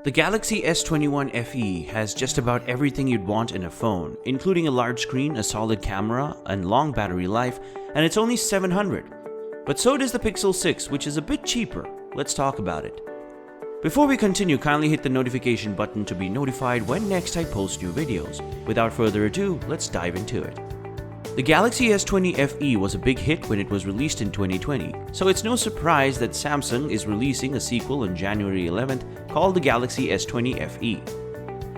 The Galaxy S21 FE has just about everything you'd want in a phone, including a large screen, a solid camera, and long battery life, and it's only $700. But so does the Pixel 6, which is a bit cheaper. Let's talk about it. Before we continue, kindly hit the notification button to be notified when next I post new videos. Without further ado, let's dive into it. The Galaxy S20 FE was a big hit when it was released in 2020, so it's no surprise that Samsung is releasing a sequel on January 11th called the Galaxy S20 FE.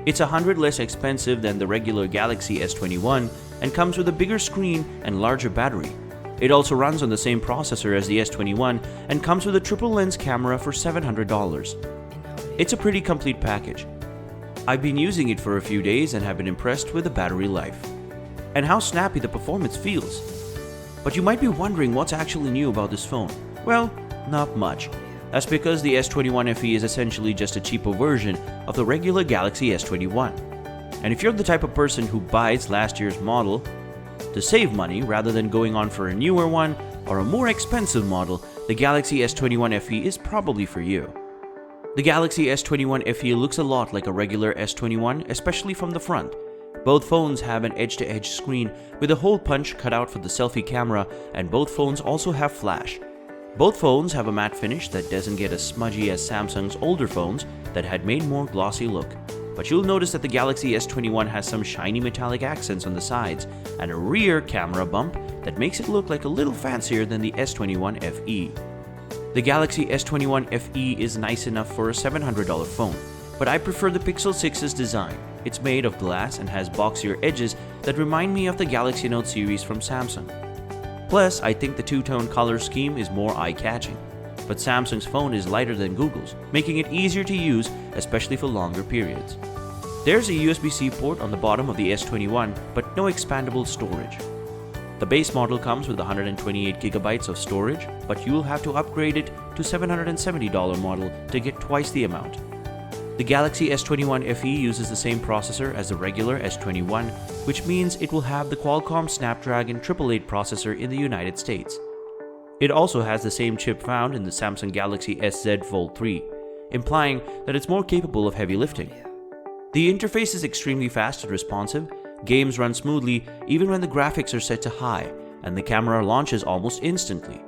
It's $100 less expensive than the regular Galaxy S21 and comes with a bigger screen and larger battery. It also runs on the same processor as the S21 and comes with a triple lens camera for $700. It's a pretty complete package. I've been using it for a few days and have been impressed with the battery life and how snappy the performance feels. But you might be wondering what's actually new about this phone. Well, not much. That's because the S21 FE is essentially just a cheaper version of the regular Galaxy S21. And if you're the type of person who buys last year's model to save money rather than going on for a newer one or a more expensive model, the Galaxy S21 FE is probably for you. The Galaxy S21 FE looks a lot like a regular S21, especially from the front. Both phones have an edge-to-edge screen with a hole punch cut out for the selfie camera, and both phones also have flash. Both phones have a matte finish that doesn't get as smudgy as Samsung's older phones that had made more glossy look. But you'll notice that the Galaxy S21 has some shiny metallic accents on the sides and a rear camera bump that makes it look like a little fancier than the S21 FE. The Galaxy S21 FE is nice enough for a $700 phone, but I prefer the Pixel 6's design. It's made of glass and has boxier edges that remind me of the Galaxy Note series from Samsung. Plus, I think the two-tone color scheme is more eye-catching. But Samsung's phone is lighter than Google's, making it easier to use, especially for longer periods. There's a USB-C port on the bottom of the S21, but no expandable storage. The base model comes with 128GB of storage, but you'll have to upgrade it to $770 model to get twice the amount. The Galaxy S21 FE uses the same processor as the regular S21, which means it will have the Qualcomm Snapdragon 888 processor in the United States. It also has the same chip found in the Samsung Galaxy SZ Fold 3, implying that it's more capable of heavy lifting. The interface is extremely fast and responsive, games run smoothly even when the graphics are set to high, and the camera launches almost instantly.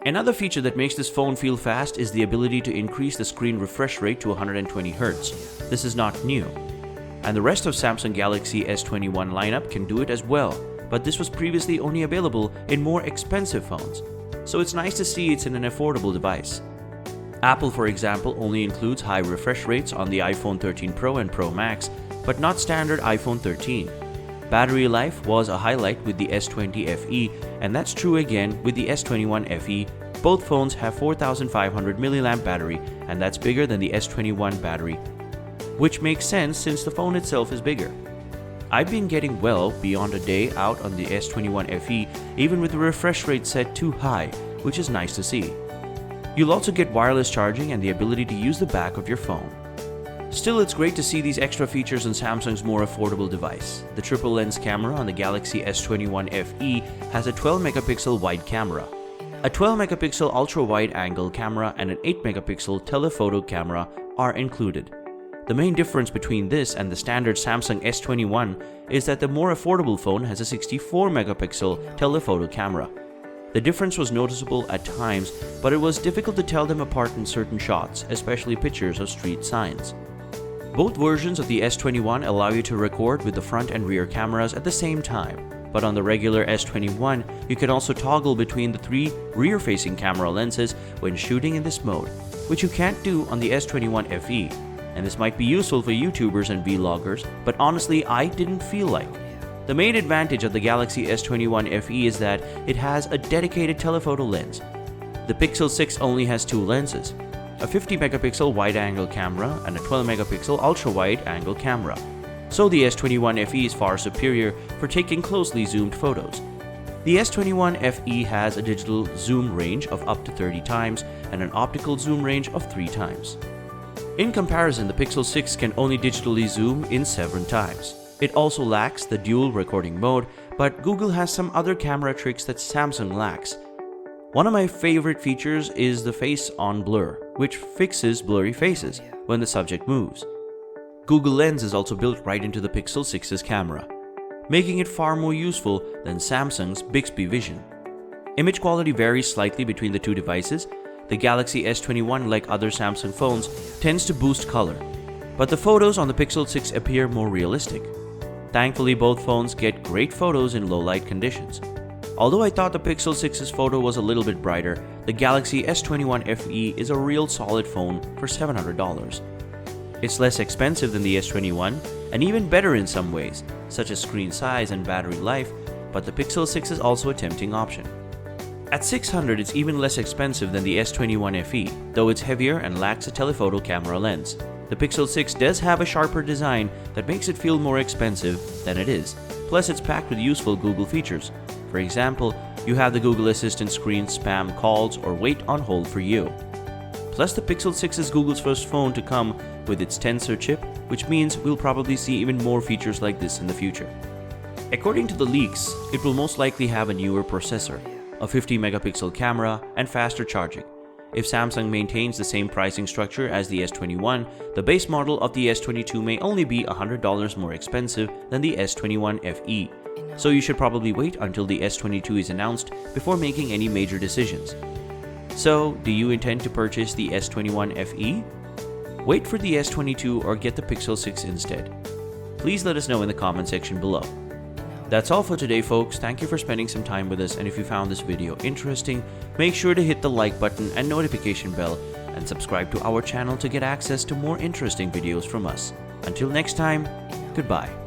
Another feature that makes this phone feel fast is the ability to increase the screen refresh rate to 120Hz. This is not new, and the rest of Samsung Galaxy S21 lineup can do it as well, but this was previously only available in more expensive phones, so it's nice to see it's in an affordable device. Apple, for example, only includes high refresh rates on the iPhone 13 Pro and Pro Max, but not standard iPhone 13. Battery life was a highlight with the S20 FE, and that's true again with the S21 FE. Both phones have 4500 mAh battery, and that's bigger than the S21 battery, which makes sense since the phone itself is bigger. I've been getting well beyond a day out on the S21 FE, even with the refresh rate set too high, which is nice to see. You'll also get wireless charging and the ability to use the back of your phone. Still, it's great to see these extra features on Samsung's more affordable device. The triple lens camera on the Galaxy S21 FE has a 12-megapixel wide camera, a 12-megapixel ultra-wide-angle camera, and an 8-megapixel telephoto camera are included. The main difference between this and the standard Samsung S21 is that the more affordable phone has a 64-megapixel telephoto camera. The difference was noticeable at times, but it was difficult to tell them apart in certain shots, especially pictures of street signs. Both versions of the S21 allow you to record with the front and rear cameras at the same time, but on the regular S21, you can also toggle between the 3 rear-facing camera lenses when shooting in this mode, which you can't do on the S21 FE, and this might be useful for YouTubers and vloggers, but honestly, I didn't feel like. The main advantage of the Galaxy S21 FE is that it has a dedicated telephoto lens. The Pixel 6 only has 2 lenses, a 50-megapixel wide-angle camera and a 12-megapixel ultra-wide-angle camera. So the S21 FE is far superior for taking closely zoomed photos. The S21 FE has a digital zoom range of up to 30 times and an optical zoom range of 3 times. In comparison, the Pixel 6 can only digitally zoom in 7 times. It also lacks the dual recording mode, but Google has some other camera tricks that Samsung lacks. One of my favorite features is the face on blur, which fixes blurry faces when the subject moves. Google Lens is also built right into the Pixel 6's camera, making it far more useful than Samsung's Bixby Vision. Image quality varies slightly between the two devices. The Galaxy S21, like other Samsung phones, tends to boost color, but the photos on the Pixel 6 appear more realistic. Thankfully, both phones get great photos in low light conditions. Although I thought the Pixel 6's photo was a little bit brighter, the Galaxy S21 FE is a real solid phone for $700. It's less expensive than the S21 and even better in some ways, such as screen size and battery life, but the Pixel 6 is also a tempting option. At $600, it's even less expensive than the S21 FE, though it's heavier and lacks a telephoto camera lens. The Pixel 6 does have a sharper design that makes it feel more expensive than it is. Plus, it's packed with useful Google features. For example, you have the Google Assistant screen spam calls or wait on hold for you. Plus, the Pixel 6 is Google's first phone to come with its Tensor chip, which means we'll probably see even more features like this in the future. According to the leaks, it will most likely have a newer processor, a 50-megapixel camera, and faster charging. If Samsung maintains the same pricing structure as the S21, the base model of the S22 may only be $100 more expensive than the S21 FE. So you should probably wait until the S22 is announced before making any major decisions. So, do you intend to purchase the S21 FE? Wait for the S22 or get the Pixel 6 instead. Please let us know in the comment section below. That's all for today, folks. Thank you for spending some time with us, and if you found this video interesting, make sure to hit the like button and notification bell and subscribe to our channel to get access to more interesting videos from us. Until next time, goodbye.